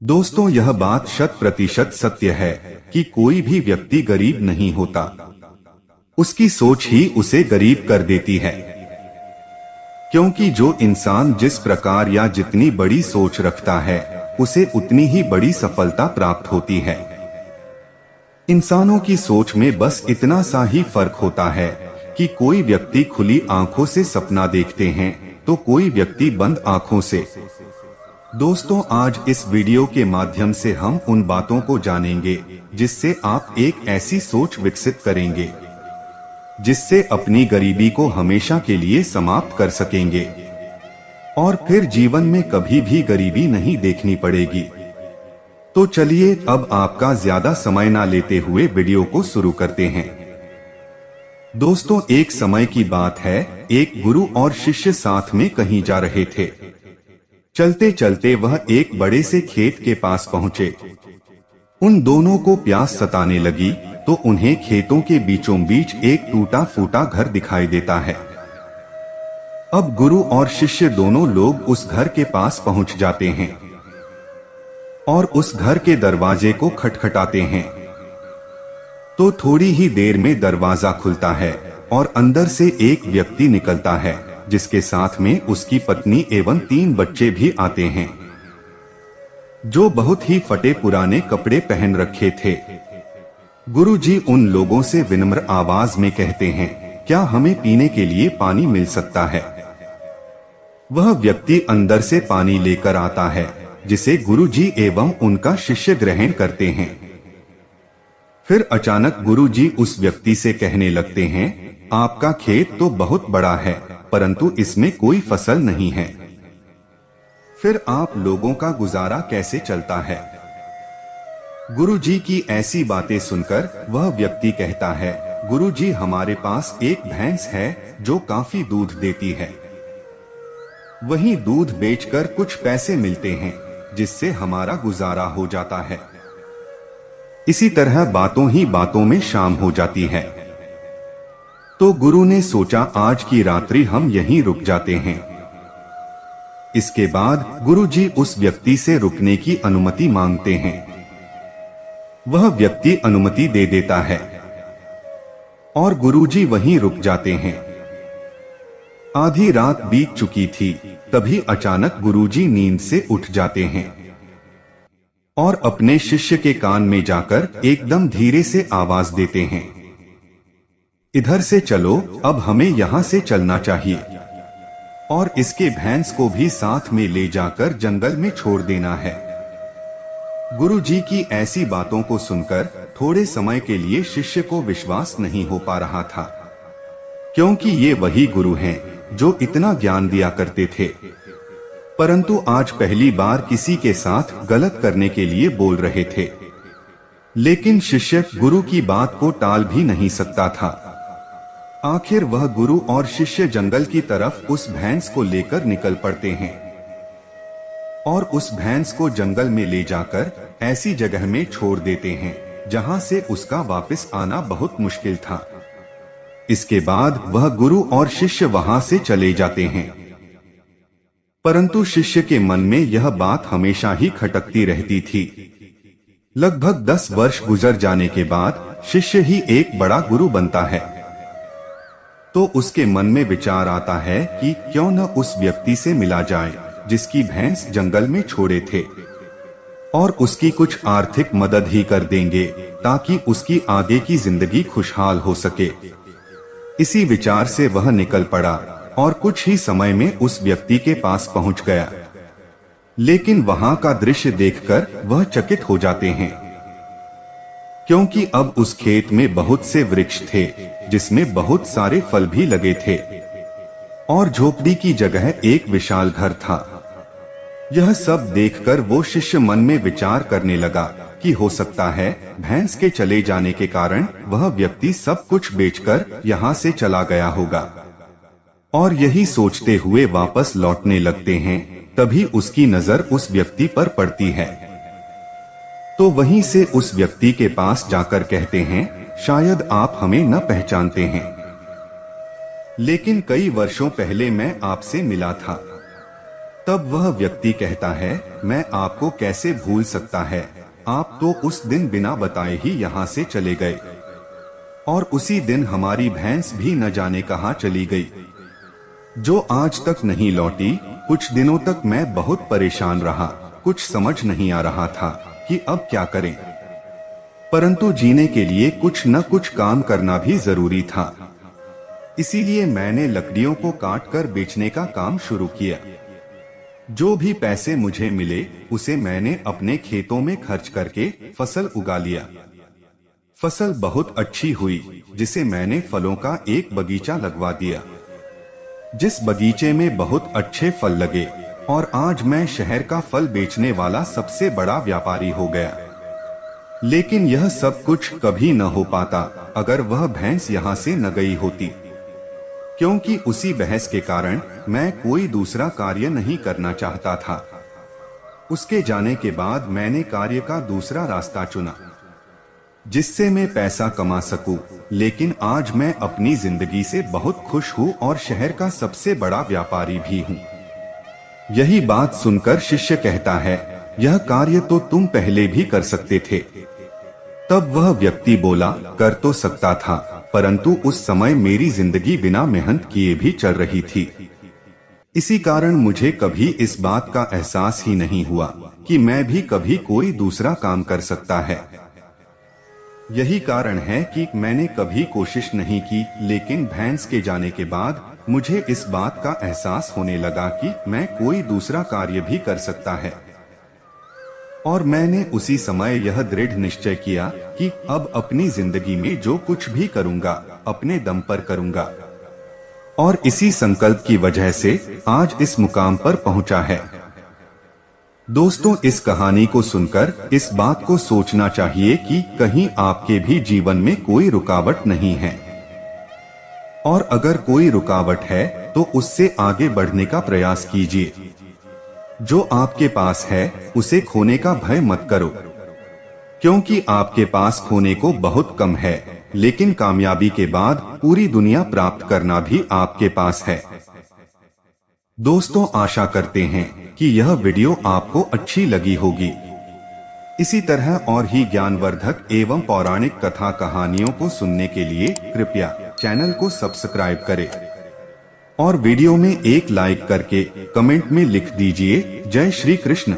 दोस्तों, यह बात 100% सत्य है कि कोई भी व्यक्ति गरीब नहीं होता। उसकी सोच ही उसे गरीब कर देती है। क्योंकि जो इंसान जिस प्रकार या जितनी बड़ी सोच रखता है, उसे उतनी ही बड़ी सफलता प्राप्त होती है। इंसानों की सोच में बस इतना सा ही फर्क होता है कि कोई व्यक्ति खुली आंखों से सपना देखते हैं तो कोई व्यक्ति बंद आंखों से। दोस्तों, आज इस वीडियो के माध्यम से हम उन बातों को जानेंगे जिससे आप एक ऐसी सोच विकसित करेंगे जिससे अपनी गरीबी को हमेशा के लिए समाप्त कर सकेंगे और फिर जीवन में कभी भी गरीबी नहीं देखनी पड़ेगी। तो चलिए अब आपका ज्यादा समय ना लेते हुए वीडियो को शुरू करते हैं। दोस्तों, एक समय की बात है, एक गुरु और शिष्य साथ में कहीं जा रहे थे। चलते चलते वह एक बड़े से खेत के पास पहुंचे। उन दोनों को प्यास सताने लगी तो उन्हें खेतों के बीचों बीच एक टूटा फूटा घर दिखाई देता है। अब गुरु और शिष्य दोनों लोग उस घर के पास पहुंच जाते हैं और उस घर के दरवाजे को खटखटाते हैं। तो थोड़ी ही देर में दरवाजा खुलता है और अंदर से एक व्यक्ति निकलता है जिसके साथ में उसकी पत्नी एवं 3 बच्चे भी आते हैं, जो बहुत ही फटे पुराने कपड़े पहन रखे थे। गुरुजी उन लोगों से विनम्र आवाज में कहते हैं, क्या हमें पीने के लिए पानी मिल सकता है? वह व्यक्ति अंदर से पानी लेकर आता है जिसे गुरुजी एवं उनका शिष्य ग्रहण करते हैं। फिर अचानक गुरुजी उस व्यक्ति से कहने लगते हैं, आपका खेत तो बहुत बड़ा है परंतु इसमें कोई फसल नहीं है। फिर आप लोगों का गुजारा कैसे चलता है? गुरुजी की ऐसी बातें सुनकर वह व्यक्ति कहता है, गुरुजी हमारे पास एक भैंस है जो काफी दूध देती है। वही दूध बेचकर कुछ पैसे मिलते हैं जिससे हमारा गुजारा हो जाता है। इसी तरह बातों ही बातों में शाम हो जाती है। तो गुरु ने सोचा आज की रात्रि हम यहीं रुक जाते हैं। इसके बाद गुरुजी उस व्यक्ति से रुकने की अनुमति मांगते हैं। वह व्यक्ति अनुमति दे देता है और गुरुजी वहीं रुक जाते हैं। आधी रात बीत चुकी थी, तभी अचानक गुरुजी नींद से उठ जाते हैं और अपने शिष्य के कान में जाकर एकदम धीरे से आवाज देते हैं, इधर से चलो, अब हमें यहाँ से चलना चाहिए और इसके भैंस को भी साथ में ले जाकर जंगल में छोड़ देना है। गुरुजी की ऐसी बातों को सुनकर थोड़े समय के लिए शिष्य को विश्वास नहीं हो पा रहा था, क्योंकि ये वही गुरु हैं जो इतना ज्ञान दिया करते थे, परंतु आज पहली बार किसी के साथ गलत करने के लिए बोल रहे थे। लेकिन शिष्य गुरु की बात को टाल भी नहीं सकता था। आखिर वह गुरु और शिष्य जंगल की तरफ उस भैंस को लेकर निकल पड़ते हैं और उस भैंस को जंगल में ले जाकर ऐसी जगह में छोड़ देते हैं जहां से उसका वापस आना बहुत मुश्किल था। इसके बाद वह गुरु और शिष्य वहां से चले जाते हैं, परंतु शिष्य के मन में यह बात हमेशा ही खटकती रहती थी। लगभग 10 वर्ष गुजर जाने के बाद शिष्य ही एक बड़ा गुरु बनता है। तो उसके मन में विचार आता है कि क्यों न उस व्यक्ति से मिला जाए जिसकी भैंस जंगल में छोड़े थे और उसकी कुछ आर्थिक मदद ही कर देंगे ताकि उसकी आगे की जिंदगी खुशहाल हो सके। इसी विचार से वह निकल पड़ा और कुछ ही समय में उस व्यक्ति के पास पहुंच गया। लेकिन वहां का दृश्य देखकर वह चकित हो जाते हैं, क्योंकि अब उस खेत में बहुत से वृक्ष थे जिसमें बहुत सारे फल भी लगे थे और झोपड़ी की जगह एक विशाल घर था। यह सब देखकर वो शिष्य मन में विचार करने लगा कि हो सकता है भैंस के चले जाने के कारण वह व्यक्ति सब कुछ बेचकर यहाँ से चला गया होगा। और यही सोचते हुए वापस लौटने लगते हैं, तभी उसकी नजर उस व्यक्ति पर पड़ती है। तो वहीं से उस व्यक्ति के पास जाकर कहते हैं, शायद आप हमें न पहचानते हैं, लेकिन कई वर्षों पहले मैं आपसे मिला था। तब वह व्यक्ति कहता है, मैं आपको कैसे भूल सकता है, आप तो उस दिन बिना बताए ही यहाँ से चले गए और उसी दिन हमारी भैंस भी न जाने कहाँ चली गई, जो आज तक नहीं लौटी। कुछ दिनों तक मैं बहुत परेशान रहा, कुछ समझ नहीं आ रहा था कि अब क्या करें, परंतु जीने के लिए कुछ न कुछ काम करना भी जरूरी था। इसीलिए मैंने लकड़ियों को काटकर बेचने का काम शुरू किया। जो भी पैसे मुझे मिले उसे मैंने अपने खेतों में खर्च करके फसल उगा लिया। फसल बहुत अच्छी हुई, जिसे मैंने फलों का एक बगीचा लगवा दिया, जिस बगीचे में बहुत अच्छे फल लगे और आज मैं शहर का फल बेचने वाला सबसे बड़ा व्यापारी हो गया। लेकिन यह सब कुछ कभी न हो पाता अगर वह भैंस यहाँ से न गई होती, क्योंकि उसी बहस के कारण मैं कोई दूसरा कार्य नहीं करना चाहता था। उसके जाने के बाद मैंने कार्य का दूसरा रास्ता चुना, जिससे मैं पैसा कमा सकूं। लेकिन आज मैं अपनी जिंदगी से बहुत खुश हूं और शहर का सबसे बड़ा व्यापारी भी हूं। यही बात सुनकर शिष्य कहता है, यह कार्य तो तुम पहले भी कर सकते थे। तब वह व्यक्ति बोला, कर तो सकता था, परंतु उस समय मेरी जिंदगी बिना मेहनत किए भी चल रही थी। इसी कारण मुझे कभी इस बात का एहसास ही नहीं हुआ कि मैं भी कभी कोई दूसरा काम कर सकता है। यही कारण है कि मैंने कभी कोशिश नहीं की, लेकिन भैंस के जाने के बाद मुझे इस बात का एहसास होने लगा कि मैं कोई दूसरा कार्य भी कर सकता है। और मैंने उसी समय यह दृढ़ निश्चय किया कि अब अपनी जिंदगी में जो कुछ भी करूंगा अपने दम पर करूंगा, और इसी संकल्प की वजह से आज इस मुकाम पर पहुंचा है। दोस्तों, इस कहानी को सुनकर इस बात को सोचना चाहिए कि कहीं आपके भी जीवन में कोई रुकावट नहीं है, और अगर कोई रुकावट है तो उससे आगे बढ़ने का प्रयास कीजिए। जो आपके पास है उसे खोने का भय मत करो, क्योंकि आपके पास खोने को बहुत कम है, लेकिन कामयाबी के बाद पूरी दुनिया प्राप्त करना भी आपके पास है। दोस्तों, आशा करते हैं कि यह वीडियो आपको अच्छी लगी होगी। इसी तरह और ही ज्ञानवर्धक एवं पौराणिक कथा कहानियों को सुनने के लिए कृपया चैनल को सब्सक्राइब करें और वीडियो में एक लाइक करके कमेंट में लिख दीजिए, जय श्री कृष्ण।